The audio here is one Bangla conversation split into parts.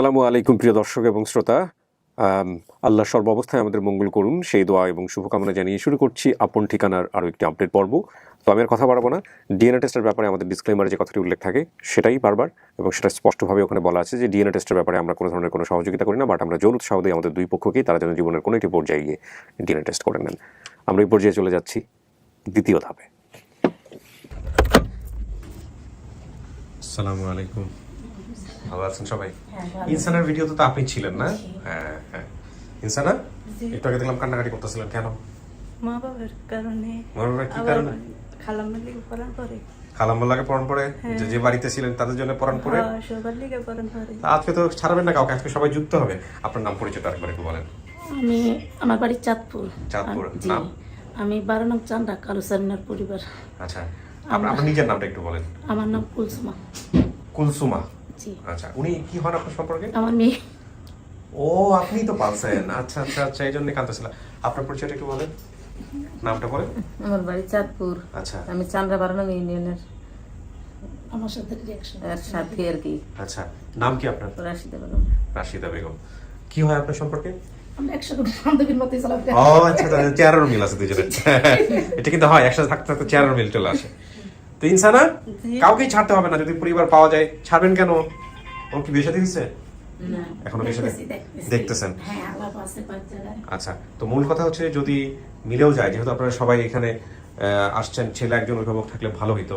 আসসালামু আলাইকুম প্রিয় দর্শক এবং শ্রোতা। আল্লাহ সর্বাবস্থায় আমাদের মঙ্গল করুন সেই দোয়া এবং শুভকামনা জানিয়ে শুরু করছি আপন ঠিকানার আরও একটি আপডেট পর্ব। তো আমি আর কথা বাড়াবো না। ডিএনএ টেস্টের ব্যাপারে আমাদের ডিসক্লেমারে যে কথাটি উল্লেখ থাকে সেটাই বারবার এবং সেটা স্পষ্টভাবে ওখানে বলা আছে যে ডিএনএ টেস্টের ব্যাপারে আমরা কোনো ধরনের কোনো সহযোগিতা করি না, বাট আমরা জোর উৎসাহ দিই আমাদের দুই পক্ষকেই তারা যেন জীবনের কোনো একটি পর্যায়ে গিয়ে ডিএনএ টেস্ট করে নেন। আমরা এই পর্যায়ে চলে যাচ্ছি দ্বিতীয় ধাপে। আসসালামু আলাইকুম, ভালো আছেন সবাই? ইনসানার ভিডিও তো আপনি ছিলেন না? হ্যাঁ হ্যাঁ। ইনসানা একটু আগে দেখলাম কান্নাকাটি করতেছিলেন, কেন? মা বাবার কারণে। মা বাবার কি কারণে? খালাম্মার লিগে পড়ান পরে। খালাম্মার লাগে পড়ান পরে, যে বাড়িতে ছিলেন তাদের জন্য পড়ান পরে। সবার লিগে পড়ান পরে। আজকে তো ছাড়বেন না কাউকে, আজকে সবাই যুক্ত হবে। আপনার নাম পরিচয় আরেকবার একটু বলেন। আমার বাড়ি চাঁদপুর। চাঁদপুর নাম? আমি 12 নং চান্ডা কালুসারিনার পরিবার। আচ্ছা, আপনার নিজের নামটা একটু বলেন। আমার নাম কুলসুমা। কুলসুমা? জি। আচ্ছা, উনি কি হন আপনার সম্পর্কে? আমার মেয়ে। ও, আপনি তো পালছেন। আচ্ছা আচ্ছা আচ্ছা, এই জন্যই কাঁদতেছিলাম। আপনার পরিচয়টা একটু বলেন, নামটা বলেন। আমার বাড়ি চাঁদপুর। আচ্ছা, আমি চান্দ্রা 12 নং ইউনিয়নের আমার সাথে রিঅ্যাকশন সাথী আর কি। আচ্ছা, নাম কি আপনার? রাশিদা বেগম। রাশিদা বেগম। কি হয় আপনার সম্পর্কে? আমরা একসাথে বান্ধবীর মতোই চলাফেরা। ও আচ্ছা, চেয়ারের মিল আছে দুজনের। এটা কিন্তু হয়, একসাথে থাকতে থাকতে চেয়ারের মিল চলে আসে। তো ইনসানা, কাউকেই ছাড়তে হবে না যদি পরিবার পাওয়া যায়। ছাড়বেন কেন? ওর কি বিয়ে শাদী হয়েছে? না, এখনো বিয়ে শাদী দেখতেছেন? হ্যাঁ, আলাপ আছে পাঁচ জায়গায়। আচ্ছা, তো মূল কথা হচ্ছে যদি মিলেও যায়, যেহেতু আপনারা সবাই এখানে আসছেন, ছেলে একজন অভিভাবক থাকলে ভালো হইতো।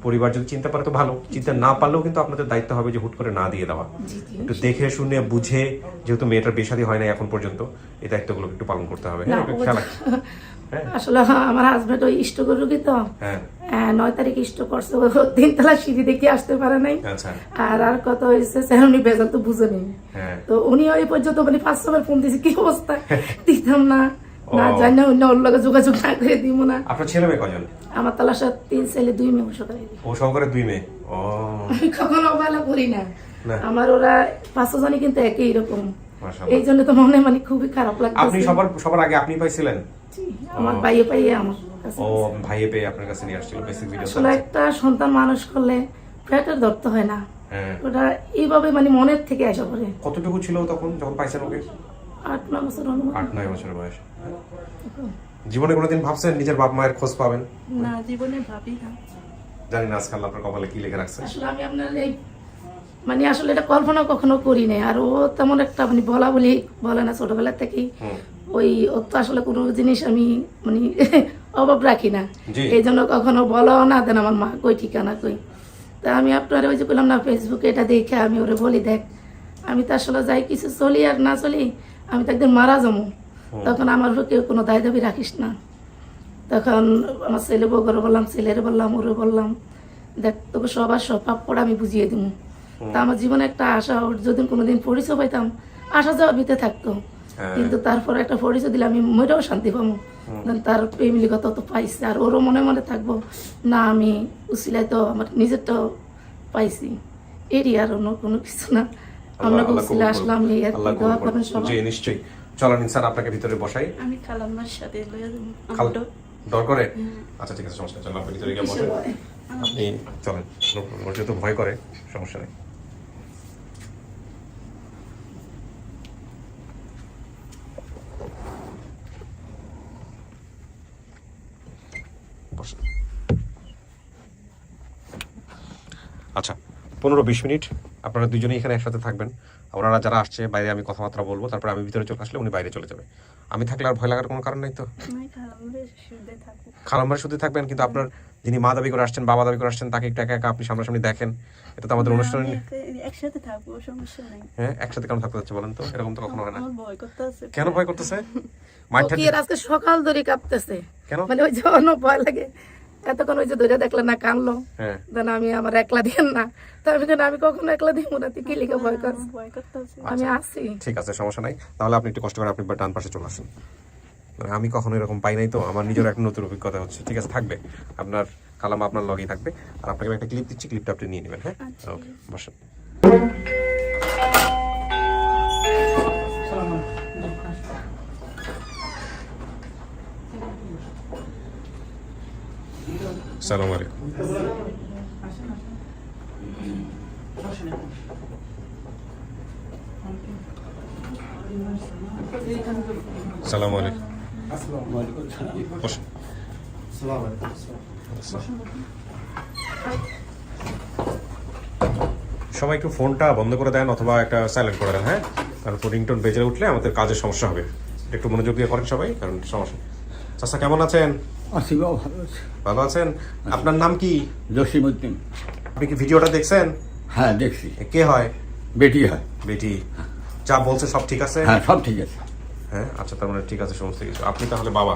পরিবার যদি চিন্তা পারে তো ভালো, চিন্তা না পারলেও কিন্তু আপনাদের দায়িত্ব হবে যে হুট করে না দিয়ে দেওয়া। একটু দেখে শুনে বুঝে, যেহেতু মেয়েটার বিয়ে শাদী হয় না এখন পর্যন্ত, এই দায়িত্বগুলো একটু পালন করতে হবে। হ্যাঁ, একটু খেয়াল রাখতে হবে। আসলে আমার হাজবেন্ড ওই স্ট্রোকের রোগী তো। হ্যাঁ, 9 তারিখে স্ট্রোক করছে, 3 তলা সিঁড়ি দেখে আসতে পারে নাই। আচ্ছা। আর কত হয়েছে সেরুনি বেজাল তো বুঝে নেই। হ্যাঁ, তো উনি ওই পর্যন্ত মানে 5 বার ফোন দিয়েছে, কি অবস্থা দিতাম না, না জানি না অন্য ওর লগে যোগাযোগ না করে দিব না। আপনার ছেলে মেয়ে কজন? আমার তালাশা 3 ছেলে 2 মেয়ে সকালে। ও সহকারে 2 মেয়ে? ও, আমি কখনো অবহেলা করি না। না। আমার ওরা 5 জনই কিন্তু একই রকম। মাশাআল্লাহ। এই জন্য তো মনে মানে খুবই খারাপ লাগছে। আপনি সবার আগে আপনি পাইছিলেন? আমার ভাইয়ে পাইয়ে আমার কাছে। ও, ভাইয়ে পেয়ে আপনার কাছে নিয়ে আসছিল বেসিক ভিডিও। আসলে একটা সন্তান মানুষ করলে পেটের ধরতে হয় না। হ্যাঁ, ওটা এইভাবে মানে মনের থেকে আসা পড়ে। কতটুকু ছিল তখন যখন পাইছেন ওকে? 8-9 বছর অনুমান। 8-9 বছর বয়স। জীবনে কোনোদিন ভাবছেন নিজের বাপ মায়ের খোঁজ পাবেন? না, জীবনে ভাবি না। জানি না আজকাল আপনার কপালে কি লেখা রাখছে। আসলে আমি আপনার এই মানে আসলে এটা কল্পনা কখনো করি নাই। আর ও তেমন একটা মানে বলে না ছোটবেলা থেকেই। ওই ওর তো আসলে কোনো জিনিস আমি মানে অভাব রাখি না, এই জন্য কখনো বলো না দেন আমার মা কই ঠিকানা কই। তা আমি আপনার ওই যে বললাম না, ফেসবুকে এটা দেখে আমি ওরে বলি, দেখ আমি তো আসলে যাই কিছু চলি আর না চলি, আমি তো একদিন মারা যাবো, তখন আমার উপর কেউ কোনো দায় দাবি রাখিস না। তখন আমার ছেলে বউকে বললাম, ছেলেরে বললাম, ওরে বললাম, দেখ তোকে সবার সব পাপড় আমি বুঝিয়ে দিব। তা আমার জীবনে একটা আশা, ওর যদি কোনোদিন পরিচয় পাইতাম, আসা যাওয়া ভিতরে থাকতো। কিন্তু তারপরে একটা পরিচয় দিলে আমি মরেও শান্তি পাবো। তার ফ্যামিলিগত তো পাইছে, আর ওরও মনে মনে থাকবো না আমি উসিলাই তো আমার নিজেরটাও পাইছি। এরই আর অন্য কোনো কিছু না। আমরা উসিলা আসলাম, এই আর কি। দোয়া করবেন সবাই। জি নিশ্চয়ই। চলেন ইনসান, আপনাকে ভিতরে বসাই। আমি খালাম্মার সাথে লইয়া খাল ডর করে? আচ্ছা ঠিক আছে, সমস্যা নেই। চলেন আপনি ভিতরে গিয়ে বসেন। আপনি চলেন, ওর যেহেতু ভয় করে সমস্যা নেই। আচ্ছা, 15-20 মিনিট আপনারা দুজনেই এখানে একসাথে থাকবেন। ওনারা যারা আসছে বাইরে আমি কথাবার্তা বলবো, তারপর আমি ভিতরে চলে আসলে উনি বাইরে চলে যাবে। আমি থাকলে আর ভয় লাগার কোনো কারণ নেই তো? খালাম্মার শুধু থাকবেন, কিন্তু আপনার যিনি মা দাবি করে আসছেন, বাবা দাবি করে আসছেন, তাকে একটু একা একা আপনি সামনাসামনি দেখেন। এটা তো আমাদের অনুষ্ঠান। একসাথে থাকবো, সমস্যা নাই। হ্যাঁ, একসাথে কেন থাকতে যাচ্ছে বলেন তো? এরকম তো কখনো হয় না। আমার ভয় করতেছে। কেন ভয় করতেছে? কি আর আজকে সকাল ধরে কাঁপতেছে। কেন? মানে ওই যে অন্য ভয় লাগে। এতক্ষণ ওই যে ধরে দেখলে না কানলো, হ্যাঁ, দেন আমি আমার একলা দিন না, তো আমি কেন আমি কখনো একলা দিব না, তুই কি লিখে ভয় করছিস? আমি আসি। ঠিক আছে, সমস্যা নাই। তাহলে আপনি একটু কষ্ট করে আপনি ডান পাশে চলে আসেন। মানে আমি কখনো এরকম পাই নাই তো, আমার নিজের একটা নতুন অভিজ্ঞতা হচ্ছে। ঠিক আছে, থাকবে আপনার কালামা আপনার লগেই থাকবে। আর আপনাকে আমি একটা ক্লিপ দিচ্ছি, ক্লিপটা আপনি নিয়ে নেবেন। হ্যাঁ, ওকে, বসেন। আসসালামু আলাইকুম। সালাম আলাইকুম। বসুন। সবাই একটু ফোনটা বন্ধ করে দেন অথবা একটা সাইলেন্ট করে দেন, হ্যাঁ, কারণ রিংটোন বেজে উঠলে আমাদের কাজের সমস্যা হবে। একটু মনোযোগ দিয়ে করেন সবাই, কারণ সমস্যা। চাচা কেমন আছেন? আছি বাবা, ভালো আছি। ভালো আছেন? আপনার নাম কি? জসিমউদ্দিন। আপনি কি ভিডিওটা দেখছেন? হ্যাঁ দেখছি। কে হয়? বেটি হয়। বেটি। যা বলছে সব ঠিক আছে? হ্যাঁ সব ঠিক আছে। হ্যাঁ, আচ্ছা, তার মানে ঠিক আছে সমস্ত কিছু। আপনি তাহলে বাবা।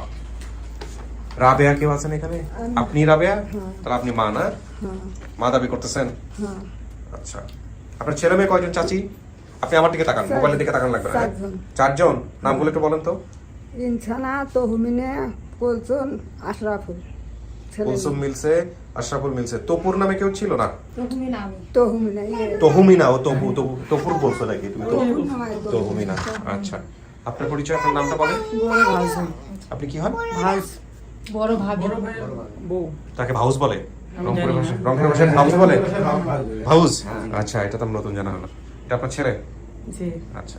রাবেয়া কেউ আছেন এখানে? আপনি রাবেয়া? তাহলে আপনি মা না? মা দাবি করতেছেন? আচ্ছা, আপনার ছেলে মেয়ে কয়জন চাচি? আপনি আমার দিকে তাকান, মোবাইলের দিকে তাকান লাগবে না, হ্যাঁ? চারজন। নামগুলো একটু বলেন তো। ইনসানা, তহমিনে, কুলসুম, আশরাফুল। কুলসুম মিলছে, আশরাফুল মিলছে। তপুর নামে কেউ ছিল না? তহমিনে তহুমিনা। ও তপু, তপুর বলছো নাকি তুমি? তহুমিনা। আচ্ছা, আপনার পরিচয়, আপনার নামটা বলেন। আপনি কি হন? বড় ভাবি তাকে ভাউজ বলে? রংপুরে ভাষায় ভাউজ বলে? ভাউজ। আচ্ছা, এটা তো নতুন জানা হলো। এটা আপনার ছেলে? জি। আচ্ছা,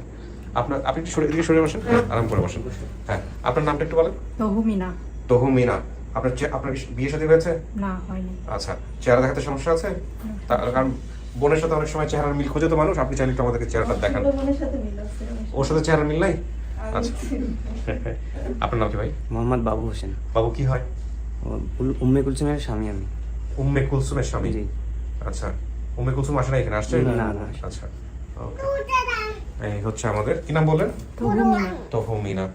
আপনি একটু সরে বসেন, আরাম করে বসেন। হ্যাঁ, আপনার নামটা একটু বলেন। তহুমিনা। তহুমিনা। আপনার কি বিয়ে শাদী হয়েছে? না, হয়নি। আচ্ছা, চেহারা দেখাতে সমস্যা আছে? কারণ বোনের সাথে অনেক সময় চেহারার মিল খোঁজে তো মানুষ। আপনি চাইলে একটু আমাদেরকে চেহারাটা দেখান। ওর সাথে চেহারা মিল নাই? আচ্ছা। আপনার নাম কি ভাই? মোহাম্মদ বাবু হোসেন। বাবু কি হয়? উম্মে কুলসুমের স্বামী আমি। উম্মে কুলসুমের স্বামী? জি। আচ্ছা, উম্মে কুলসুম আসে না এখানে? আসছে? না, না। আচ্ছা, ওকে। এই হচ্ছে আমাদের, কি নাম বললেন? তহুমিনা।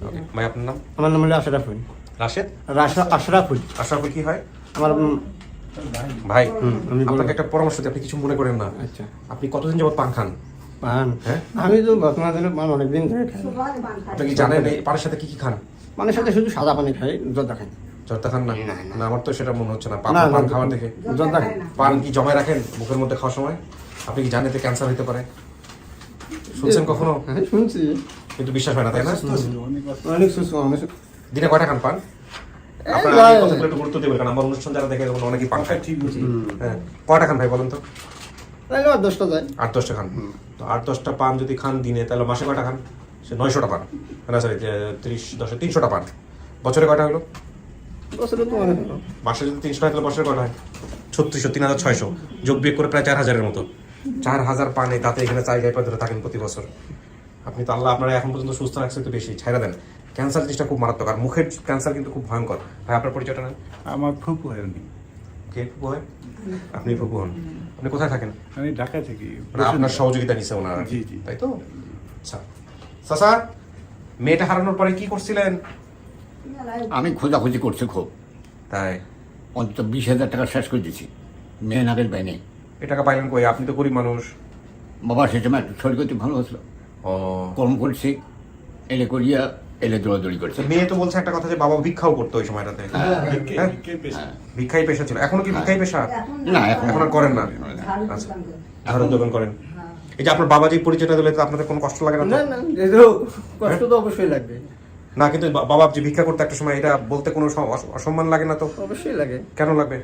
ওকে, ভাই আপনার নাম? আমার নাম হলো আশরাফুল। রাশেদ? আশরাফুল। আশরাফুল কি হয়? আমার ভাই, আমি বলবো। আপনাকে একটা পরামর্শ দিই, আপনি কিছু মনে করেন না। আচ্ছা। আপনি কতদিন যাবত পান খান? পান? হ্যাঁ? আমি তো বর্তমান দিনে পান অনেকদিন ধরে খাই। আপনি কি জানেন এই পানের সাথে কি কি খান? পানের সাথে শুধু সাদা পানি খাই, জর্দা খাই। জর্দা খান না? না, আমার তো সেটা মনে হচ্ছে না। না, পান না। খাওয়ার দেখে। জর্দা খাই। পান কি জমায় রাখেন মুখের মধ্যে খাওয়ার সময়? আপনি কি জানেন এতে ক্যান্সার হতে পারে? শুনছেন কখনো? হ্যাঁ শুনছি। কিন্তু বিশ্বাস হয় না, তাই না? অনেক সুস্থ মানুষ। দিনে কয়টা খান পান? আপনারা ভাই। এই কথাগুলো একটু গুরুত্ব দেবেন, কারণ আমার অনুষ্ঠান যারা দেখে তখন অনেকেই পান খায়। হ্যাঁ, কয়টা খান ভাই বলেন তো? তাহলে আর 10টা যায়। 8-10টা খান। তো 8-10টা পান যদি খান দিনে, তাহলে মাসে কয়টা খান? সে 900টা পান। না সরি, 300টা পান। বছরে কয়টা হলো? বছরে তো অনেক হলো। মাসে যদি 300 হয় তাহলে বছরে কয়টা হয়? 3600, 3600 যোগ বিয়োগ করে প্রায় 4000-এর মতো। 4000 পানে, তাতে এখানে 4 গায়ে ধরে থাকেন প্রতি বছর। আপনি তো আল্লাহ আপনারা এখন পর্যন্ত সুস্থ রাখছে, তো বেশি ছাইড়া দেন। ক্যান্সার জিনিসটা খুব মারাত্মক, আর মুখের ক্যান্সার কিন্তু খুব ভয়ঙ্কর। ভাই আপনার পরিচয়টা নেন। আমার ফুপু হয় উনি। কে ফুপু হয়? আপনি ফুপু হন। আপনি কোথায় থাকেন? আমি ঢাকা থেকে। মানে আপনার সহযোগিতা নিছে ওনারা? জি, জি। তাই তো? আচ্ছা চাচা, মেয়েটা হারানোর পরে কি করছিলেন? আমি খোঁজাখুঁজি করছি খুব, তাই? অন্তত 20,000 টাকা শেষ করে দিচ্ছি মেয়ে নাগের বাইনে। এ টাকা পাইলেন কই? আপনি তো গরিব মানুষ। বাবা সে সময় একটু শরীর করতে ভালো হচ্ছিল, ও, কর্ম করছি, এলে করিয়া এলে দৌড়াদৌড়ি করছে। মেয়ে তো বলছে একটা কথা যে বাবা ভিক্ষাও করতো ওই সময়টাতে। হ্যাঁ? ভিক্ষাই পেশা ছিল। এখনো কি ভিক্ষাই পেশা? না এখন এখন আর করেন না? আচ্ছা, ঝাড়ুর দোকান করেন। এই যে আপনার বাবা যে পরিচয়টা দিলে, তো আপনাদের কোনো কষ্ট লাগে না তো? না না, এতো কষ্ট তো অবশ্যই লাগবে। না, কিন্তু বাবা যে ভিক্ষা করতে একটা সময়, এটা বলতে কোনো অসম্মান লাগে না তো? অবশ্যই লাগে। কেন লাগবে?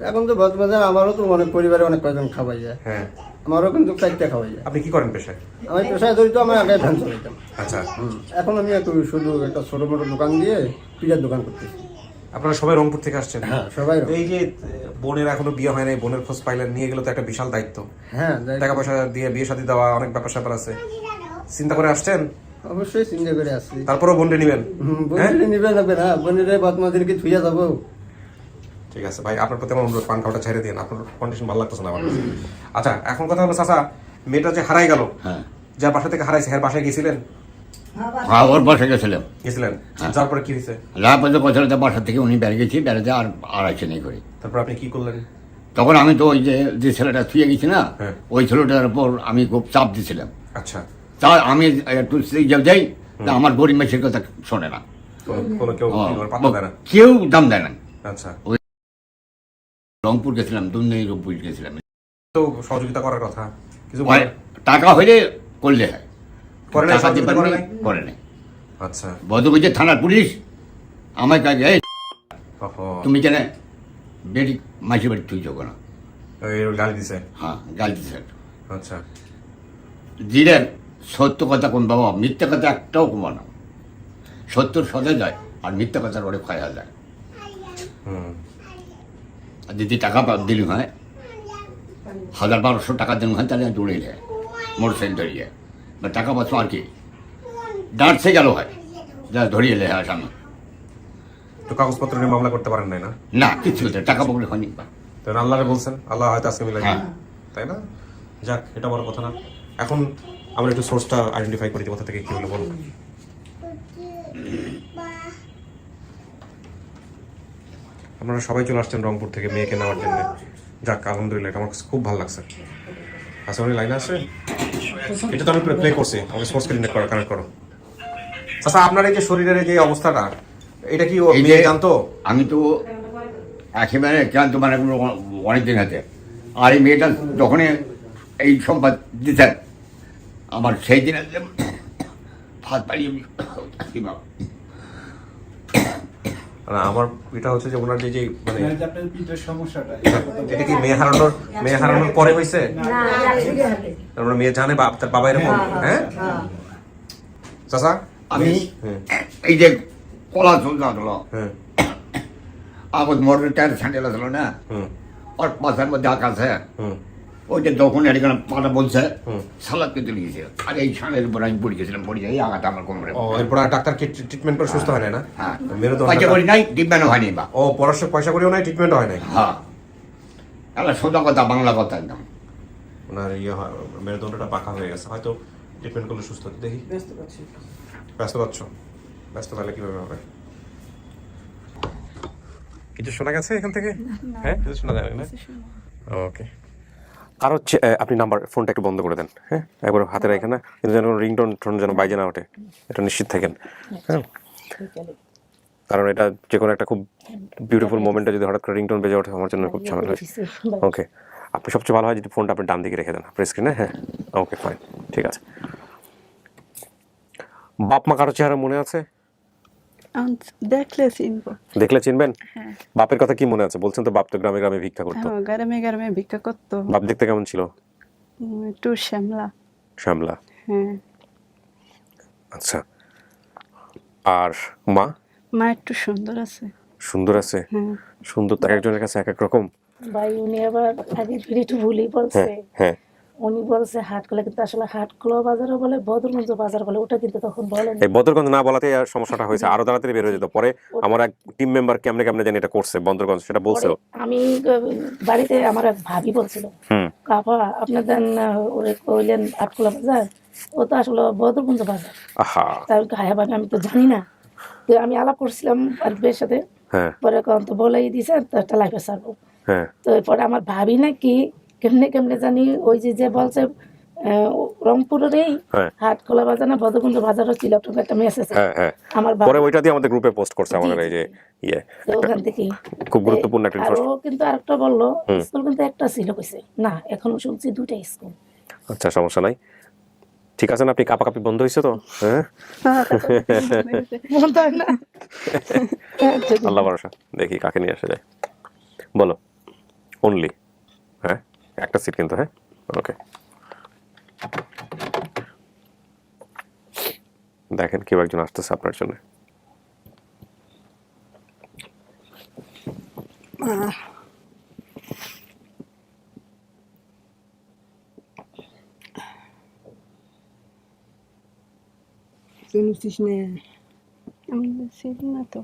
এখন তো বর্তমানে আমারও তো অনেক পরিবারে অনেক কয়জন খাওয়াই যায়। হ্যাঁ। আমারও কিন্তু 4টা খাওয়াই যায়। আপনি কি করেন পেশায়? আমি পেশায় জড়িত, আমি আগে ধান চালাইতাম। আচ্ছা, এখন আমি একটু শুধু একটা ছোট মোটো দোকান দিয়ে পিজার দোকান করতেছি। আপনারা সবাই রংপুর থেকে আসছেন? হ্যাঁ সবাই। এই যে বোনের এখনো বিয়ে হয় নাই, বোনের খোঁজ পাইলেন, নিয়ে গেলে তো একটা বিশাল দায়িত্ব। হ্যাঁ যাই। টাকা পয়সা দিয়ে বিয়ে শাদী দেওয়া, অনেক ব্যাপার স্যাপার আছে। চিন্তা করে আসছেন? অবশ্যই চিন্তা করে আসছি। তারপরেও বোনটা নিবেন? হ্যাঁ? বোনের নিবে যাবে না, বোনের বদমাদেরকে থুইয়া যাবো। ঠিক আছে ভাই, আপনার প্রতি আমার অনুরোধ, পান খাওয়াটা ছেড়ে দিন। আপনার কন্ডিশন ভালো লাগতেছে না আমার কাছে। আচ্ছা, এখন কথা হলো চাচা, মেয়েটা যে হারাই গেল, হ্যাঁ যার বাসা থেকে হারাইছে, হ্যাঁ বাসায় গেছিলেন? হ্যাঁ ওর বাসা গেছিলাম। গেছিলেন? যার পরে কি হয়েছে? রাত পর্যন্ত বছরটা বাসা থেকে উনি বেড়ে গেছি, বেড়াতে আর আড়াইছে নেই করে। তারপর আপনি কি করলেন? তখন আমি তো ওই যে ছেলেটা থুয়ে গেছি না, হ্যাঁ। ওই ছেলেটার উপর আমি খুব চাপ দিছিলাম। আচ্ছা, তা আমি একটু যাই, তা আমার গরিব মেসের কথা শোনে না, কোনো কেউ পাত্তা দেয় না? কেউ দাম দেয় না। আচ্ছা, রংপুর গেছিলাম, দুর্নীতি রংপুর গেছিলাম। তো সহযোগিতা করার কথা কিছু ওই টাকা হইলে করলে হয়, করে নাই? টাকা সহযোগিতা দিতে করে পারলে নাই? করে নেই। আচ্ছা, বদবুজে থানার পুলিশ আমার কাছে এই ওহো, তুমি কেন বেড়ি মাসি বাড়ি তুই যাবো না, এই গালি দিছে? হ্যাঁ গাল দিছে। আচ্ছা, জিরের সত্য কথা কোন বাবা, মিথ্যা কথা একটাও কমা না, সত্যর সদে যায় আর মিথ্যা কথার ওরে খায়া যায়। আর যদি টাকা দিলি হয় 1,000-1,200 টাকা দিন হয়, তাহলে দৌড়ে যায় মোটরসাইকেল ধরিয়ে, বা টাকা পাচ্ছ আর কি ডাঁটছে গেল হয়, যা ধরিয়ে লে হয় সামনে। তো কাগজপত্র নিয়ে মামলা করতে পারেন নাই না? না কিছু হতে টাকা পকড়ে হয়নি। তো আল্লাহরে বলছেন, আল্লাহ হয়তো আজকে মিলাই হ্যাঁ। তাই না? যাক, এটা বড় কথা না। এখন আমরা একটু সোর্সটা আইডেন্টিফাই করি যে কোথা থেকে কি হলো বলুন। আপনারা সবাই চলে আসছেন রংপুর থেকে মেয়েকে নেওয়ার জন্য। যাক, আলহামদুলিল্লাহ, এটা আমার কাছে খুব ভালো লাগছে। আচ্ছা, উনি লাইনে আসে, এটা তো আমি প্লে করছি, আমাকে সোর্সকে কানেক্ট করো। আচ্ছা, আপনার এই যে শরীরের এই যে অবস্থাটা, এটা কি ও এই যে মেয়ে জানতো? আমি তো একেবারে ক্লান্ত, মানে অনেকদিন হাতে। আর এই মেয়েটা যখনই এই সম্পাদ দিতেন আমার, সেই দিন হাত পাড়িয়ে না, আমার এটা হচ্ছে যে ওনার যে মানে আপনার পিঠের সমস্যাটা এটা কি মেয়ে হারানোর পরে হয়েছে? তার মানে মেয়ে জানে তার বাবা এরকম? হ্যাঁ চাচা, আমি হ্যাঁ এই যে কলা চলতে হলো, হ্যাঁ আবার মরের টায়ার ছাঁটে ছিল না, হুম ওর পাশের মধ্যে আকাশে হুম ওই যে তখন এখানে পাটা বলছে হুম। সালাদ কেটে নিয়েছে, আর এই সালের উপর আমি পড়ে গেছিলাম, পড়ে যাই আঘাত আমার কোমরে। ও, এরপর আর ডাক্তার ট্রিটমেন্ট করে সুস্থ হয় না? হ্যাঁ, মেরুদণ্ড পয়সা করি নাই, ডিব্বানো হয়নি বা। ও, পয়সা করিও নাই, ট্রিটমেন্ট হয় নাই। হ্যাঁ, তাহলে সোজা কথা, বাংলা কথা একদম। ওনার মেরুদণ্ডটা পাকা হয়ে গেছে, হয়তো ট্রিটমেন্ট করলে সুস্থ হতে। দেখি, ব্যস্ত পাচ্ছ? ব্যস্ত পেলে কিভাবে হবে? কিছু শোনা গেছে এখান থেকে? হ্যাঁ, কিছু শোনা যায় না? ওকে। আর হচ্ছে আপনি ফোনটা একটু বন্ধ করে দেন, হ্যাঁ, একবার হাতে রাখেন না, কিন্তু যেন রিংটোন যেন বাইরে না ওঠে, এটা নিশ্চিত থাকেন। হ্যাঁ, কারণ এটা যে কোনো একটা খুব বিউটিফুল মোমেন্টে যদি হঠাৎ করে রিংটোন বেজে ওঠে, আমার জন্য খুব ঝামেলা হয়। ওকে, আপনি সবচেয়ে ভালো হয় যদি ফোনটা আপনি ডান দিকে রেখে দেন আপনার স্ক্রিনে। হ্যাঁ, ওকে, ফাইন, ঠিক আছে। বাপ মা কারো চেহারা মনে আছে? দেখলে চিনবো। দেখলে চিনবেন? হ্যাঁ। বাপের কথা কি মনে আছে? বলছেন তো বাপ তো গ্রামে গ্রামে ভিক্ষা করতো। হ্যাঁ, গ্রামে গ্রামে ভিক্ষা করতো। বাপ দেখতে কেমন ছিল? একটু শ্যামলা। শ্যামলা। হ্যাঁ। আচ্ছা, আর মা? মা একটু সুন্দর আছে। সুন্দর আছে? হ্যাঁ। সুন্দর তো এক একজনের কাছে এক এক রকম। ভাই উনি আবার আগে একটু ভুলই বলছে। হ্যাঁ হ্যাঁ, উনি বলছে হাটকলা, কিন্তু আসলে হাটকলা বাজারও বলে, বদরগঞ্জ বাজার বলে, ওটা কিন্তু তখন বলেন। এই বদরগঞ্জ না বলাতে আর সমস্যাটা হয়েছে, আরো তাড়াতাড়ি বের হয়ে যেত। পরে আমার এক টিম মেম্বার কেমনে কেমনে জানি এটা করছে বদরগঞ্জ, সেটা বলছে। আমি বাড়িতে আমার এক ভাবি বলছিল, কাপা আপনাদের ওরে কইলেন হাটকলা বাজার, ও তো আসলে বদরগঞ্জ বাজার। আহা, তাই গায়ে ভাবি আমি তো জানি না। তো আমি আলাপ করছিলাম আরিফের সাথে, হ্যাঁ পরে কখন তো বলেই দিছে তো একটা লাইফে ছাড়বো। হ্যাঁ, তো এরপরে আমার ভাবি নাকি কেমনে কেমনে জানি ওই যে বলছে রংপুরেরই হ্যাঁ। হাটকলা বাজার না বদরগঞ্জ বাজারও ছিল, একটা মেসেজ হ্যাঁ হ্যাঁ, আমার পরে ওইটা দিয়ে আমাদের গ্রুপে পোস্ট করছে আমাদের এই যে ইয়ে, তো ওখান থেকে খুব গুরুত্বপূর্ণ একটা আরো ইনফরমেশন। কিন্তু আরেকটা বললো স্কুল কিন্তু একটা ছিল কইছে, না এখন শুনছি দুইটা স্কুল। আচ্ছা, সমস্যা নাই, ঠিক আছে না? আপনি কাপাকাপি বন্ধ হয়েছে তো? হ্যাঁ, মনে হয় না। আল্লাহ ভরসা, দেখি কাকে নিয়ে আসা যায়। বলো অনলি, হ্যাঁ, একটা সিট কিন্তু। হ্যাঁ, ওকে, দেখেন কেউ একজন আসতেছে আপনার জন্য। চিনিস নে? আমি চিনি না তো।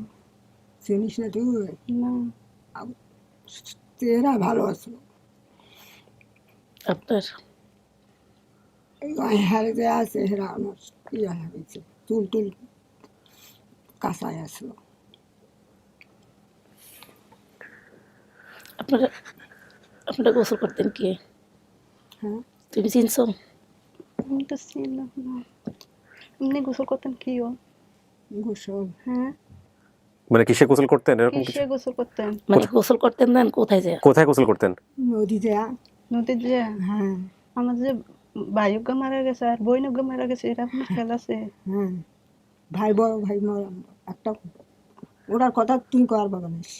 চিনিস না তুই? না। চেহারা ভালো আছে। আপনার এই হারে যে আছে হেরা আমার ইয়া হয়েছে, চুল টুল কাঁচায় আসলো। আপনারা আপনারা গোসল করতেন কি? হ্যাঁ, তুমি চিনছো? আমি তো চিনলাম না। এমনি গোসল করতেন কি ও? গোসল হ্যাঁ। মানে কিসে গোসল করতেন এরকম কিছু? কিসে গোসল করতেন? মানে গোসল করতেন দেন কোথায় যায়? কোথায় গোসল করতেন? নদী দেয়া। নদীর যে হ্যাঁ আমার যে ভাইয়োগ্য মারা গেছে আর বইনজ্ঞ মারা গেছে, এটা কোনো খেয়াল আছে? হ্যাঁ, ভাই বড় ভাই একটা, ওটার কথা তুই কর বাবা নিস,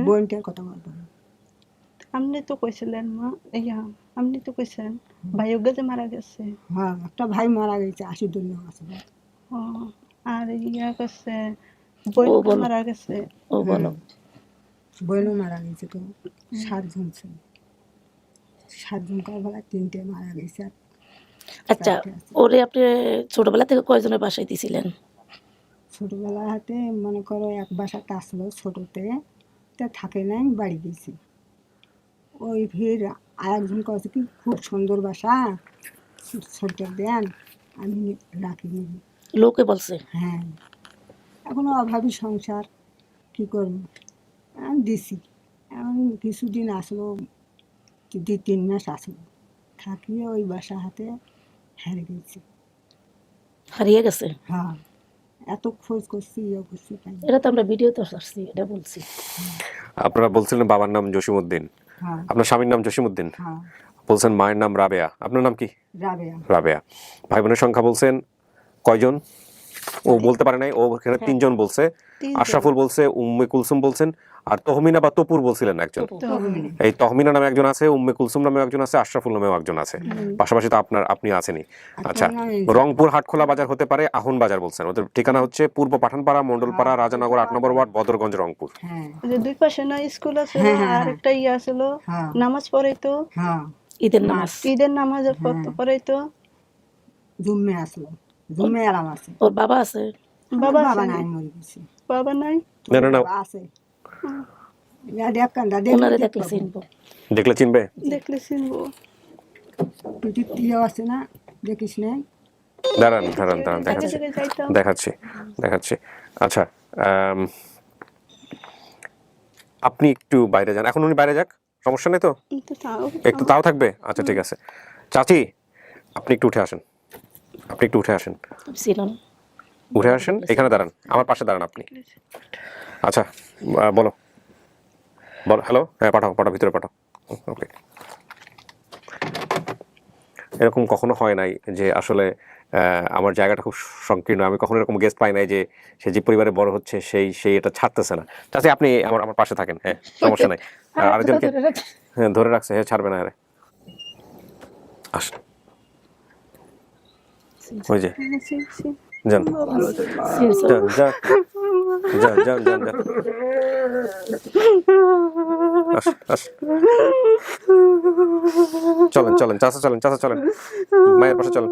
বোনটার কথা কর বাবা। আপনি তো কইছিলেন মা, ইয়া আপনি তো কইছেন ভাই ওগাতে মারা গেছে। হ্যাঁ একটা ভাই মারা গেছে 80 দিন আছে। ও, আর ইয়া করছে বোন ও বলো। মারা গেছে। ও বলো। বোনও মারা গেছে তো 7 জন ছিল। 7 জন কারবেলা 3টে মারা গেছে আর আচ্ছা, ওরে আপনি ছোটবেলা থেকে কয়জনের বাসায় দিছিলেন? ছোটবেলা হাতে মনে করো এক বাসাতে আসলো ছোটতে, তা থাকে নাই বাড়ি গেছি। ওই ফির আরেকজন কয়েছে কি খুব সুন্দর বাসা, ছোট দেন, আমি রাখিনি। লোকে বলছে। হ্যাঁ এখনো অভাবী সংসার, কি করবো, আমি দিছি। এখন কিছুদিন আসলো, 2-3 মাস আসলো, থাকিয়ে ওই বাসা হাতে হেরে গেছি। হারিয়ে গেছে। হ্যাঁ এত খোঁজ করছি ইয়ে করছি তাই। এটা তো আমরা ভিডিওতে আসছি, এটা বলছি। আপনারা বলছিলেন বাবার নাম জসিমউদ্দিন, হ্যাঁ আপনার স্বামীর নাম জসিমউদ্দিন, হ্যাঁ বলছেন মায়ের নাম রাবেয়া, আপনার নাম কি? রাবেয়া। রাবেয়া। ভাই বোনের সংখ্যা বলছেন কয়জন? ও বলতে পারে নাই, ও এখানে 3 জন বলছে। আশরাফুল বলছে, উম্মে কুলসুম বলছেন, আর তহমিনা বা তপুর বলছিলেন একজন। এই তহমিনা নামে একজন আছে, উম্মে কুলসুম নামে একজন আছে, আশরাফুল নামেও একজন আছে, পাশাপাশি তো আপনি আছেনই। আচ্ছা, রংপুর হাটখোলা বাজার হতে পারে, আহুন বাজার বলছেন। ওদের ঠিকানা হচ্ছে পূর্ব পাঠানপাড়া, মন্ডলপাড়া, রাজানগর 8 নম্বর ওয়ার্ড, বদরগঞ্জ, রংপুর। হ্যাঁ যে দুই পাশে না স্কুল আছে, হ্যাঁ, হ্যাঁ, আর একটা ইয়া ছিল হ্যাঁ। নামাজ পড়াইতো, হ্যাঁ ঈদের নামাজ। ঈদের নামাজের পড়াইতো। জুম্মে আসলো, জুম্মে আরাম আছে। ওর বাবা আছে? বাবা বাবা আছে? নাই, মরে গেছে। বাবা নাই। না না না, বাবা আছে। ইয়া দেখ কান্দা ওনারে দেখ দেখলে চিনবো। দেখলে চিনবে। দেখলে চিনবো। ইয়ে আছে না, দেখিস নাই? দাঁড়ান দাঁড়ান দাঁড়ান, আগে দেখাচ্ছি থেকে যাইতাম। দেখাচ্ছি দেখাচ্ছি। আচ্ছা, আপনি একটু বাইরে যান, এখন উনি বাইরে যাক, সমস্যা নেই তো? তো তাও একটু তাও থাকবে? আচ্ছা ঠিক আছে। চাচি, আপনি একটু উঠে আসেন, আপনি একটু উঠে আসেন, ছিলাম। উঠে আসেন, এখানে দাঁড়ান, আমার পাশে দাঁড়ান আপনি। আচ্ছা, বলো বলো। হ্যালো, হ্যাঁ পাঠাও পাঠাও, ভিতরে পাঠাও। ওকে। এরকম কখনো হয় নাই যে আসলে আমার জায়গাটা খুব সংকীর্ণ, আমি কখনো এরকম গেস্ট পাই নাই যে সে যে পরিবারে বড় হচ্ছে সেই এটা ছাড়তেছে না। চাচি আপনি আমার পাশে থাকেন, হ্যাঁ সমস্যা নাই। আরেকজনকে হ্যাঁ ধরে রাখছে, হ্যাঁ ছাড়বে না। আরে আস, ওই যে যান যান যান যান যান যান যান, আস আস, চলেন চলেন চাচা, চলেন চাচা, চলেন মায়ের পাশে চলেন।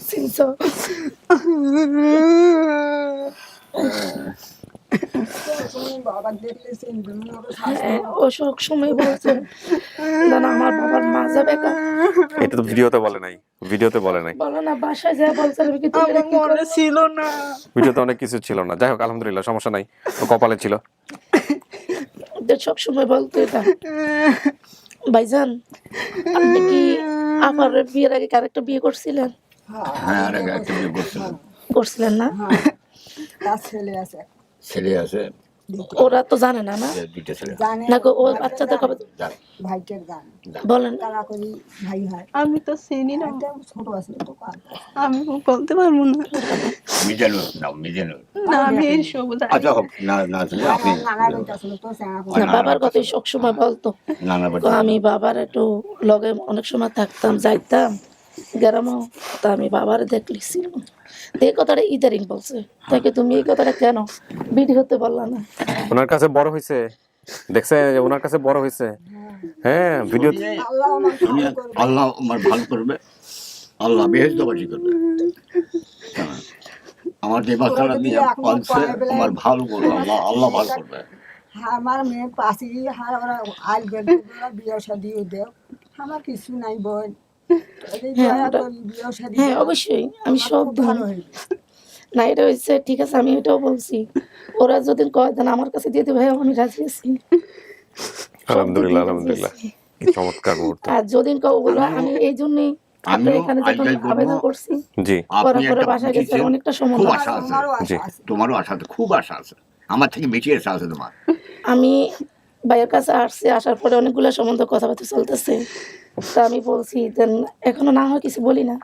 চিনছো? বাবা দেখলে চিনবে না, ওরা হ্যাঁ, ও সব সময় বলছে না না আমার বাবার মা যাবে কা। এটা তো ভিডিওতে বলে নাই, ভিডিওতে বলে নাই, বলো না বাসায় যা বলছে আমি কি তুমি কি মনে ছিল না। ভিডিওতে অনেক কিছু ছিল না। যাই হোক আলহামদুলিল্লাহ, সমস্যা নাই, ও কপালে ছিল। ওদের সব সময় বলতো এটা। ভাইজান, আপনি কি আমার বিয়ের আগে কারেক্ট বিয়ে করছিলেন? হ্যাঁ, আর আগে একটা বিয়ে করছিলাম। করছিলেন না? তার ছেলে আছে, ছেলে আছে, ওরা তো জানে না না? দুইটা ছেলে জানে না গো, ও বাচ্চাদের কবে যাক, ভাইটার গান বলেন? তারা করি ভাই হয়। আমি তো চিনি না, একটা ছোট আছে তো কার আমি বলতে পারবো না। মিজানুর নাম, মিজানুর। না আমি এই সব জানি আচ্ছা হোক, না না শুনে আপনি নানা বেটা ছিল তো না, বাবার কথাই সবসময় বলতো। নানা তো বাড়ি আমি বাবার একটু লগে অনেক সময় থাকতাম, যাইতাম, গ্রামও তা আমি বাবার দেখলিছিল, এই কথাটা ইদারিং বলছে, তাকে তুমি এই কথাটা কেন বিডি হতে বললা না? ওনার কাছে বড় হয়েছে, দেখছে যে ওনার কাছে বড় হয়েছে। হ্যাঁ, ভিডিও আল্লাহ আমার ভালো করবে। আল্লাহ আমার ভালো করবে, আল্লাহ বেহেশতবাসী করবে। হ্যাঁ, আমার যে বাচ্চারা নিয়ে পালছে আমার ভালো করবে, আল্লাহ আল্লাহ ভালো করবে। হ্যাঁ, আমার মেয়ে পাশে হার ওরা আসবে, বিয়ে শাদিও দেও, আমার কিছু নাই বোন, এই হ্যাঁ, দয়া ওটা- করি বিয়ে শাদি হ্যাঁ দাও। অবশ্যই আমি আমার সব খুব দিন ভালো হয়েছে। না, এটা হচ্ছে ঠিক আছে, আমি এটাও বলছি, ওরা যদি কয় দেন আমার কাছে দিয়ে দেবে, আমি রাজি আছি। আলহামদুলিল্লাহ, আলহামদুলিল্লাহ, কি চমৎকার মুহূর্ত। আর যদি ওগুলো আমি এই জন্যই আপনার আমিও এখানে যখন আজকাল বলবো, আবেদন করছি, জি, করার আপনি পরে একটা বাসায় গেছে বুঝেছেন, অনেকটা সময় খুব লাগছে। আশা আছে, আমারও জি। আশা আছে। তোমারও আশা আছে, খুব আশা আছে, আমার থেকে বেশি আশা আছে তোমার। আমি ভাইয়ের কাছে আসছি, আসার পরে অনেকগুলো সম্বন্ধে কথাবার্তা চলতেছে, তা আমি বলছি দেন এখনো না হয় কিছু বলি না,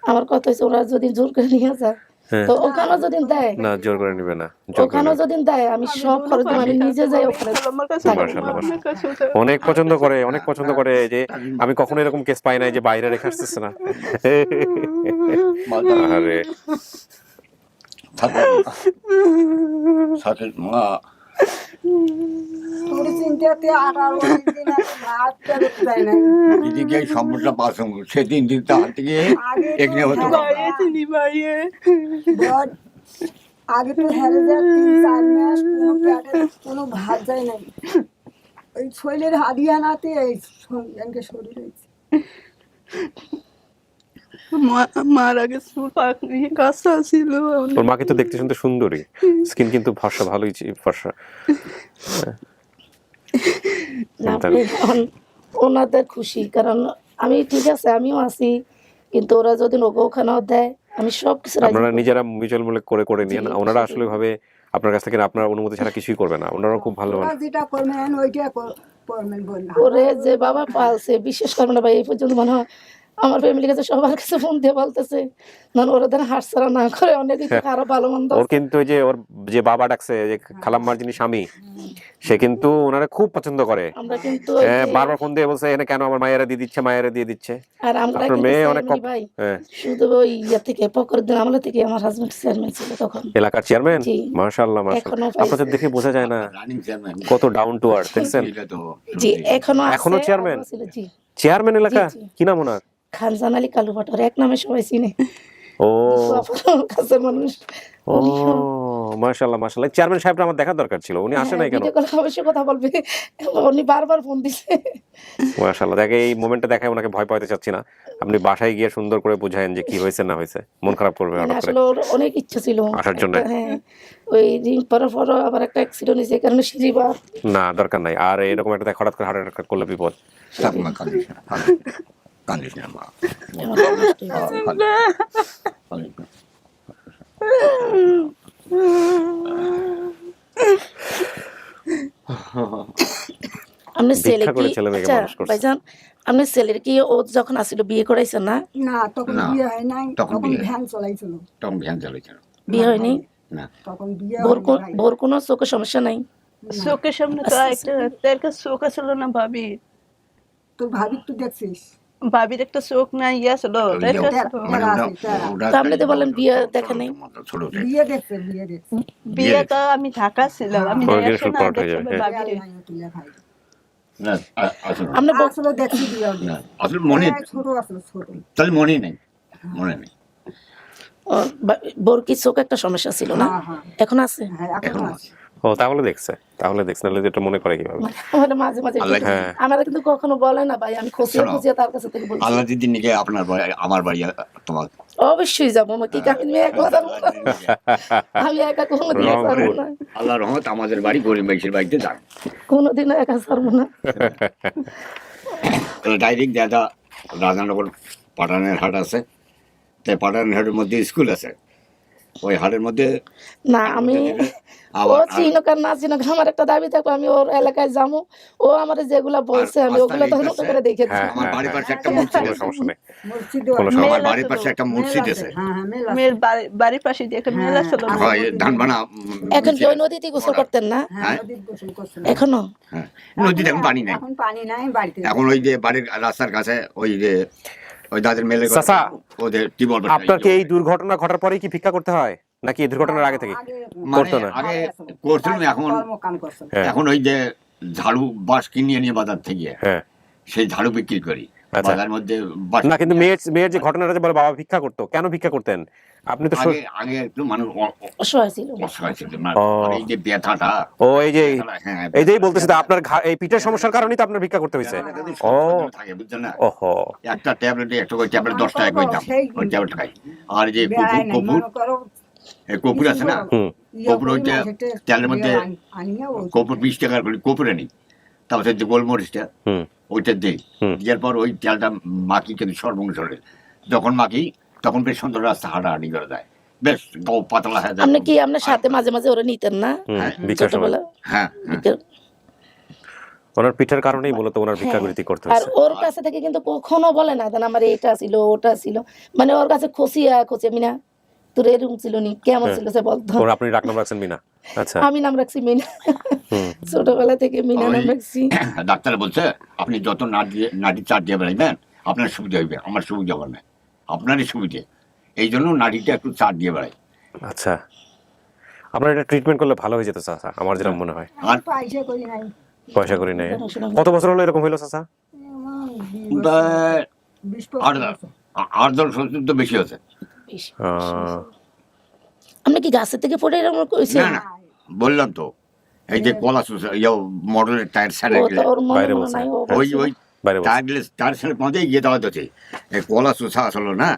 আমার কথা হচ্ছে ওরা যদি জোর করে নিয়ে যায় হ্যাঁ। তো ওখানেও যদি দেয়, না জোর করে নিবে না, জোর করে ওখানেও নিবে। যদি দেয় আমি সব খরচ দেবো, আমি নিজে যাই ওখানে মাশাআল্লাহ, মাশাআল্লাহ। অনেক পছন্দ করে, অনেক পছন্দ করে যে আমি কখনো এরকম কেস পাই নাই যে বাইরে রেখে আসতেছে না। আরে সাথে মা তোর চিন্তাতে আর আর অনেক দিন আছে, ভাত পেরোতে দেয় নাই। দিদিকে এই সম্পদটা পাস সেদিন দিন তার থেকে আগে তো এগিয়ে হতো। বোন, আগে তো হেরে যায় 3-4 মাস কোনো পেটে কোনো ভাত যায় নাই, ওই শৈলের হাদিয়ানাতে এই সন্তানকে শরীর হয়েছে। মার আগে চুল পাকনি কাঁচা ছিল। ওর মাকে তো দেখতে শুনতে সুন্দরী, স্কিন কিন্তু ফর্সা, ভালোই ফর্সা। না, ওনাদের খুশি, কারণ আমি ঠিক আছে আমিও আছি, কিন্তু ওরা যদি ওখানেও দেয় আমি সব কিছু রাজি আপনারা করবো। নিজেরা মিউচুয়াল মূল্যে করে করে নিয়ে না, জি, ওনারা সেটাই। আসলে ভাবে আপনার কাছ থেকে না, আপনার অনুমতি ছাড়া কিছুই করবে না, ওনারা খুব ভালো ওরা মানুষ। যেটা করবেন ওইটা করবেন বোন। ওরে যে বাবা পালছে বিশ্বাস করবে না ভাই, এই পর্যন্ত মনে হয় আমার ফ্যামিলি কাছে সবার কাছে ফোন দিয়ে বলতেছে না ওরা যেন হাট ছাড়া না করে, অনেকেই তো আরো ভালো মন্দ ওর আছে। কিন্তু ওই যে ওর যে বাবা ডাকছে, যে খালাম্মার যিনি স্বামী, সে কিন্তু ওনারা খুব পছন্দ করে। আমরা কিন্তু ওই যে- বারবার ফোন দিয়ে বলছে এনে কেন আমার মায়েরা দিয়ে দিচ্ছে, মায়েরা দিয়ে দিচ্ছে। আর আমরা আপনার কিন্তু মেয়ে অনেক চেয়ারম্যানই ভাই, হ্যাঁ, শুধু ওই ইয়ে থেকে পকরের দিন আমলা থেকে আমার হাজবেন্ড চেয়ারম্যান ছিল তখন। এলাকার চেয়ারম্যান। জি। মাশাআল্লাহ, এখনো মাশাআল্লাহ, পাইছে। আপনাদের দেখে বোঝা যায় না রানিং চেয়ারম্যান কত ডাউন টু আর্থ, দেখছেন? এটা তো জি এখনো আছে, এখনো চেয়ারম্যান? আগেও ছিল, জি। চেয়ারম্যান এলাকা, জি। কি নাম ওনার? খানজান আলী কালুপাটর, এক নামে সবাই চিনে। ও কাছের মানুষ। ও মাশাআল্লাহ, মাশাআল্লাহ। চেয়ারম্যান সাহেবটা আমার দেখা দরকার ছিল, উনি আসে নাই কেন? ভিডিও কলে অবশ্যই কথা বলবে, উনি বারবার ফোন দিছে। মাশাআল্লাহ, দেখে এই মোমেন্টটা দেখায় ওনাকে ভয় পাইতে চাচ্ছি না। আপনি বাসায় গিয়ে সুন্দর করে বুঝায়েন যে কি হয়েছে না হয়েছে, মন খারাপ করবে মানে হঠাৎ করে। আসলে ওর অনেক ইচ্ছা ছিল আসার জন্য? একটা, হ্যাঁ, ওই রিং পরে পরে আবার একটা অ্যাক্সিডেন্ট হয়েছে, এই কারণে সিঁড়িবার না দরকার নাই, আর এরকম একটা হঠাৎ করে হার্ট অ্যাটাক করলে বিপদ। থাক মা, কান্দিস না, কান্দিস না মা, আমার নষ্ট হয়ে গেছে। কান্দিস না। আপনার ছেলে ভিক্ষা করে কি, ছেলে মেয়েকে আচ্ছা মানুষ করছে। ভাইজান, আপনার ছেলের কি ও যখন আসছিল বিয়ে করাইছেন না? না তখন না, বিয়ে হয় নাই, তখন তখন বিয়ে। ভ্যান চলাইছিল, তখন ভ্যান চালাইছিল বিয়ে হয়নি? না, তখন বিয়ে বোর হয় নাই ভাই। বোর কোনো চোখের সমস্যা নাই? চোখের সামনে তো একটা তার কাছে চোখ ছিল না ভাবি, তোর ভাবি তুই দেখছিস? ভাবির একটা চোখ নাই ইয়া ছিল তার কাছে। মানে তা আপনি তো বললেন বিয়ে দেখে নাই। ছোট বিয়ে দেখছে, বিয়ে দেখছে। বিয়েটা আমি ঢাকা ছিলাম, আমি ওর নাই গিয়ে আসে শুট না পাউট হয়ে দেখতে যাবে, হ্যাঁ। ভাবিরে। বিয়ে তুলে ভাই না, আসলে আপনি আসলে দেখছি বিয়ে হলো। না, আসলে মনে হ্যাঁ, ছোট আসলে ছোট। তাহলে মনে নেই, মনে নেই। বোর কি চোখ একটা সমস্যা ছিল না? হ্যাঁ, হ্যাঁ। এখন আছে? হ্যাঁ এখন এখন আছে। ও তাহলে দেখছে, নাহলে যেটা মনে করে কিভাবে? মানে আমার মাঝে মাঝে আল্লাহ, হ্যাঁ। আমার কিন্তু কখনো বলে না ভাই, আমি খুঁজিয়ে শোনো। খুঁজিয়ে তার কাছে থেকে বলছি আল্লাহ দিদি নিকে আপনার বাড়ি, আমার বাড়ি, তোমার অবশ্যই যাবো, আমার কি কাহিনী মেয়ে একলা যাবো না? আমি একা কোনোদিন রং ছাড়বো করে। না, আল্লাহ রহমত আমাদের বাড়ি গরিব মানুষের বাড়িতে যান, কোনোদিন একা ছাড়বো না। ডাইরেক্ট দাদা রাজানগর পাঠানের হাট আছে, তাই পাঠানের হাটের মধ্যে স্কুল আছে, ওই হাটের মধ্যে না আমি ও আবার চিনুক আর না চিনুক, আমার একটা দাবি থাকবে, আমি ওর এলাকায় যাবো, ও আমার যেগুলা বলছে আমি ওগুলো তখন ওকে করে দেখে দিই। হ্যাঁ, আমার হ্যাঁ, বাড়ির পাশে হ্যাঁ, একটা হ্যাঁ, মসজিদ কোনো আছে, সমস্যা নেই। মসজিদে কোনো আছে। সমস্যা আমার মেল বাড়ির আছে পাশে তো, একটা মেল মসজিদ আছে, আছে, হ্যাঁ, হ্যাঁ, মেল আছে। মেয়ের বাড়ির পাশে যে একটা মেলা ছিল না, হয় ধানবানা এখন কি ওই নদীতে গোসল করতেন না? হ্যাঁ, নদীর গোসল করছে না। এখনো? হ্যাঁ, নদীতে এখন পানি নাই, এখন পানি নাই বাড়িতে। এখন ওই যে বাড়ির রাস্তার কাছে ওই যে ওই দাদের মেলে চাচা, ওদের টিবল আপনার কি এই দুর্ঘটনা ঘটার পরেই কি ভিক্ষা করতে হয় নাকি এই দুর্ঘটনার আগে থেকে? করতো না। আগে করছিলাম, এখন কাম করছে হ্যাঁ এখন ওই যে ঝাড়ু বাঁশ কিনে নিয়ে বাজার থেকে হ্যাঁ। সেই ঝাড়ু বিক্রি করি আচ্ছা। বাজার মধ্যে বাঁশ না কিন্তু মেয়ের যে ঘটনাটা যে বলে বাবা ভিক্ষা করতো, কেন ভিক্ষা করতেন? আপনি তো আগে আগে একটু মানুষ অসহায় ছিল। অসহায় ছিল না, ও। মানে এই যে ব্যথাটা ও এই যে হ্যাঁ, এই যেই বলতেছি তো আপনার এই পিঠের সমস্যার কারণেই তো আপনার ভিক্ষা করতে হয়েছে। ও থাকে বুঝছেন না, ওহো। একটা ট্যাবলেটে একটা করে ট্যাবলেট 10 টাকা করে দাম, ওই ট্যাবলেট খাই। আর যে কপুর এই কপুর আছে না, হুম। কপুর হইতে তেলের মধ্যে কপুর 20 টাকার করে কপুর আনি, তারপর যে গোলমরিচটা হুম ওইটা দিই, হুম। দেওয়ার পর ওই তেলটা মাখি কিন্তু সর্বংশরে, যখন মাখি তখন বেশ সুন্দর রাস্তা হাঁটাহাঁটি করা যায়, বেশ গাও পাতলা হয়ে যায়। আপনি কি আপনার সাথে মাঝে মাঝে ওরা নিতেন না হুম, হ্যাঁ, ভিক্ষার সময় ছোটবেলা? হ্যাঁ হ্যাঁ। ওনার পিঠের কারণেই মূলত ওনার ভিক্ষাবৃত্তি করতে আর হয়েছে। ওর কাছে থেকে কিন্তু কখনো বলে না দেন আমার এটা ছিল ওটা ছিল, মানে ওর কাছে খসিয়া মিনা তোর এরকম ছিল নি কেমন ছিল সে বলতো। ওর আপনি ডাক নাম রাখছেন মিনা? আচ্ছা। আমি নাম রাখছি মিনা, হুম। ছোটবেলা থেকে মিনা নাম রাখছি। ডাক্তার বলছে আপনি যত নাড়ি চার দিয়ে বেড়াইবেন আপনার সুবিধা হইবে, আমার সুবিধা হবে না, আপনারই সুবিধে, এই জন্য নাড়িটা একটু চার দিয়ে বেড়াই। আচ্ছা, আপনার এটা ট্রিটমেন্ট করলে ভালো হয়ে যেত চাচা, আমার যেটা মনে হয়। আর পয়সা করি নাই পয়সা করি নাই। কত বছর হলো এরকম হইলো চাচা? প্রায় 20-25 8-10 বছর তো বেশি হচ্ছে। আপনি কি গাছের থেকে পড়ে এরকম কইছেন? না না, বললাম তো এই যে কলা মোটরের টায়ার সাইডে ও তো ওর মনে বাইরে মনে বলছে। নাই ও ওই ওই বাইরে বলছে। টায়ার সাইডে পৌঁছে গিয়ে দেওয়া যাচ্ছে, এই কলা চুষা আসলো না,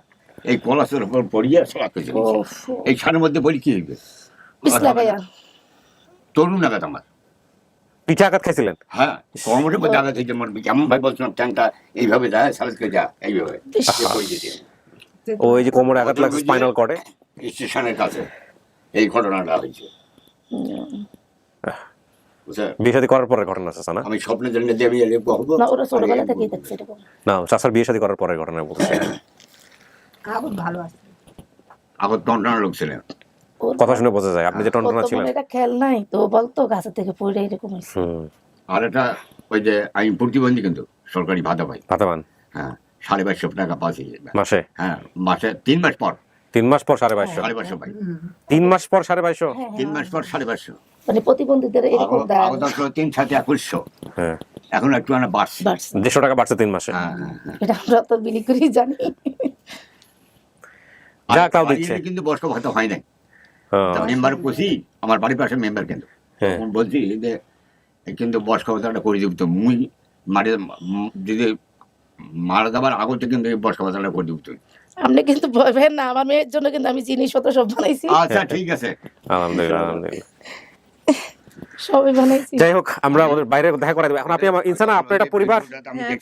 এই কলা চুষার উপর পড়িয়ে সলা পেয়েছে, এই সারের মধ্যে পড়ি কি হইবে, পিছলা গায়া। তরুণ নাগাদ আমার। পিঠে আঘাত খাইছিলেন? হ্যাঁ, কর্মটা মধ্যে আঘাত হয়েছে, কেমন ভাই বলছিলাম ট্যাংটা এইভাবে যায় সালকে যা এইভাবে পড়ে যেতে ওই যে কোমরে আঘাত লাগছে স্পাইনাল কর্ডে। স্টেশনের কাছে এই ঘটনাটা হয়েছে, বুঝছেন? বিয়ে শাদী করার পরের ঘটনা চাচা না? আমি স্বপ্নে জন্য যে আমি এলে বলবো না ওরা ছোটবেলা থেকেই দেখছে এরকম। না চাচার বিয়ে শাদী করার পরের ঘটনা বলছে। কাগজ ভালো আছে আগত টনটনা লোক ছিলেন, ওর কথা শুনে বোঝা যায় আপনি যে ওর টনটনা তো ছিলেন। মনে এটা খেয়াল নাই তো বলতো গাছের থেকে পড়ে এরকম হয়েছে। হুম। আর এটা ওই যে আমি প্রতিবন্ধী কিন্তু সরকারি ভাতা পাই, ভাতাবান হ্যাঁ 2250 টাকা পাচ্ছি মাসে? হ্যাঁ, মাসে 3 মাস পর 3 মাস পর 2250? 2250 পাই, 3 মাস পর 2250? 3 মাস পর 2250। মানে প্রতিবন্ধীদের এরকম দাম আগত আসলে 3-7-2100, হ্যাঁ, এখন একটু মানে বাড়ছে। বাড়ছে। 150 টাকা বাড়ছে 3 মাসে। হ্যাঁ হ্যাঁ হ্যাঁ। এটা আমরা তো বিলি করেই জানি। যা তাও বাড়ি দিচ্ছে। এলে কিন্তু বয়স্ক ভাতা হয় নাই, হ্যাঁ। মেম্বার কষি আমার বাড়ির পাশে মেম্বার কিন্তু হ্যাঁ। তখন বলছি যে কিন্তু বয়স্ক ভাতাটা করে দিব, তো মুই মারে যদি মারা যাবার আগতে কিন্তু এই বয়স্ক ভাতাটা করে দিব। আপনি কিন্তু ভয় পেন না, আমার মেয়ের জন্য কিন্তু আমি জিনিসপত্র সব বানাইছি, আচ্ছা ঠিক আছে, আলহামদুলিল্লাহ আলহামদুলিল্লাহ। সবই বানাইছি। যাই হোক, আমরা ওদের বাইরে দেখা করে দেবো। এখন আপনি আমার ইনসানা, আপনার একটা পরিবার,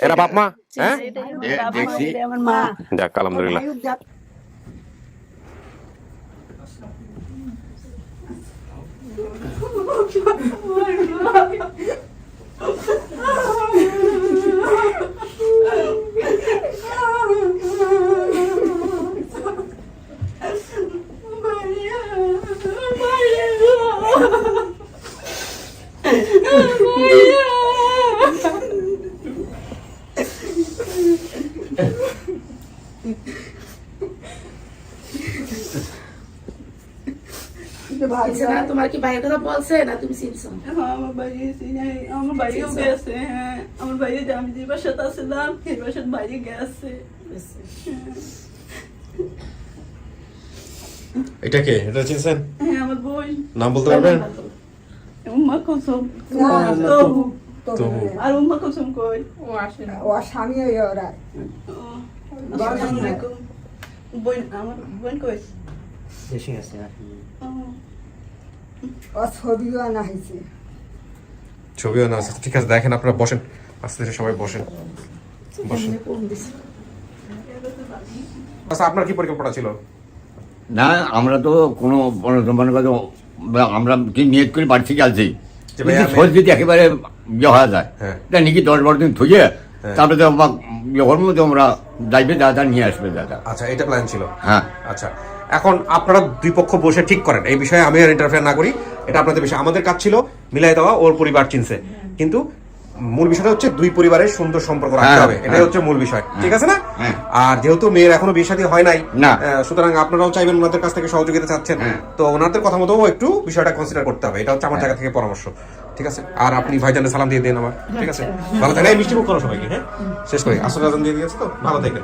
এরা বাপ মা, হ্যাঁ দেখছি আমার মা যাক আলহামদুলিল্লাহ। তোমার কি ভাইয়ের কথা বলছে না তুমি চিনছো? আমার বাইরে নাই, আমার বাইরেও গেছে, হ্যাঁ আমার বাইরে আমি যে বাসাতে আসছিলাম সেই বাসার বাইরে গেছে। এটা কে? এটা চিনছেন? হ্যাঁ আমার বই নাম বলতে পারবেন? উম্মা কুসুম, আর উম্মা কুসুম কই? ও স্বামী ওরা আসসালামু আলাইকুম। বোন, আমার বোন কই? ও ছবিও আনা হয়েছে ছবিও না আছে। ঠিক আছে, দেখেন আপনারা বসেন, আস্তে আস্তে সবাই বসেন বসেন। আচ্ছা, আপনার কি পরিকল্পনা ছিল? না আমরা তো কোনো মনে করো আমরা কি নিয়ত করে বাড়ি থেকে আসছি, যে ভাই ফল যদি একেবারে ইয়ে হয়ে যায় হ্যাঁ। তা নাকি 10-12 দিন থুয়ে তারপরে তো ইয়ের মধ্যে আমরা যাইবে দাদা নিয়ে আসবে দাদা। আচ্ছা, এটা প্ল্যান ছিল। হ্যাঁ আচ্ছা, এখন আপনারা দুই পক্ষ বসে ঠিক করেন, এই বিষয়ে আমি আর ইন্টারফেয়ার না করি, এটা আপনাদের বিষয়। আমাদের কাজ ছিল মিলাই দেওয়া, ওর পরিবার চিনছে, কিন্তু মূল বিষয়টা হচ্ছে দুই পরিবারের সুন্দর সম্পর্ক রাখতে হ্যাঁ, হবে, এটাই হ্যাঁ। হচ্ছে মূল বিষয়, ঠিক আছে না? হ্যাঁ। আর যেহেতু মেয়ের এখনো বিয়ে শাদী হয় নাই, না। সুতরাং আপনারাও চাইবেন ওনাদের কাছ থেকে সহযোগিতা চাচ্ছেন, হ্যাঁ। তো ওনাদের কথা মতো একটু বিষয়টা কনসিডার করতে হবে, এটা হচ্ছে আমার জায়গা থেকে পরামর্শ, ঠিক আছে? আর আপনি ভাইজানের সালাম দিয়ে দেন আমার, ঠিক আছে? ভালো থাকেন, এই মিষ্টি মুখ করো সবাইকে, হ্যাঁ? শেষ করি, আসর আজান দিয়ে দিয়েছে তো, ভালো থাকবেন।